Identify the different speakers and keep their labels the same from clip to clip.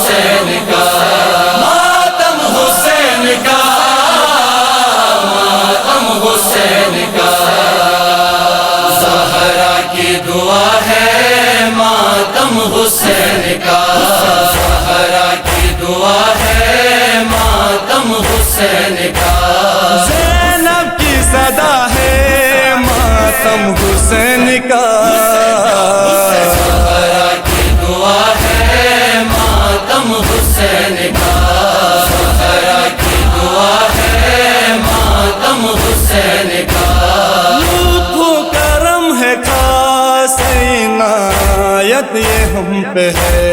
Speaker 1: حسین کا، ماتم حسین کا، ماتم حسین کا، زہرا کی دعا ہے ماتم حسین کا، زہرا کی دعا ہے ماتم حسین کا،
Speaker 2: زینب کی صدا ہے ماتم حسین کا،
Speaker 1: زہرا کی دعا ہے ماتم حسین کا، زہرا کی دعا ہے ماتم حسین کا،
Speaker 2: لطف و کرم ہے خاص عنایت یہ ہم پہ ہے،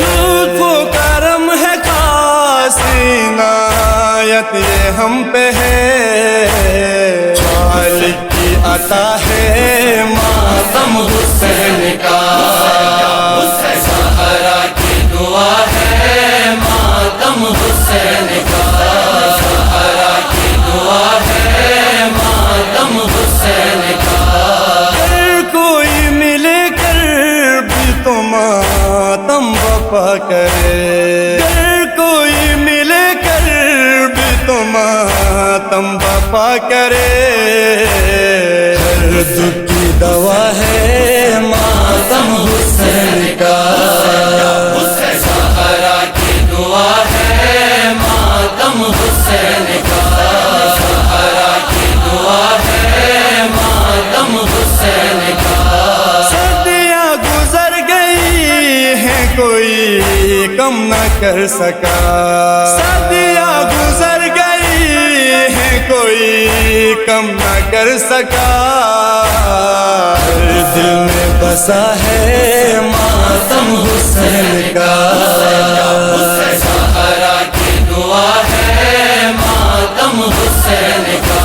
Speaker 2: لطف و کرم ہے خاص عنایت یہ ہم پہ ہے، خالق کی عطا ہے
Speaker 1: ماتم حسین کا، زہرا کی دعا ہے ماتم حسین کا، زہرا کی دعا ہے ماتم حسین کا،
Speaker 2: اگر کوئی ملے کر بھی تو ماتم بپا کرے، اگر کوئی ملے کر بھی تو ماتم بپا کرے، ہر دکھ کی دوا ہے
Speaker 1: ماتم حسین کا، زہرا کی دعا ہے ماتم حسین کا، زہرا کی دعا ہے ماتم حسین کا،
Speaker 2: صدیاں گزر گئی ہیں کوئی کم نہ کر سکا، صدیاں گزر گئی ہیں کوئی کم نہ کر سکا، ہر دل میں بسا ہے
Speaker 1: ماتم حسین کا، زہرا کی دعا ہے ماتم حسین کا،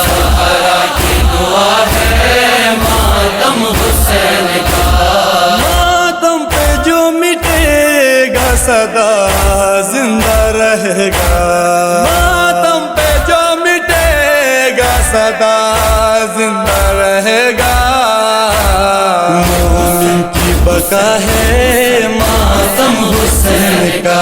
Speaker 1: زہرا کی دعا ہے ماتم حسین کا،
Speaker 2: ماتم پہ جو مٹے گا سدا زندہ رہے گا، ماتم پہ جو مٹے گا سدا زندہ رہے گا، مومن کی بقا ہے
Speaker 1: ماتم حسین کا،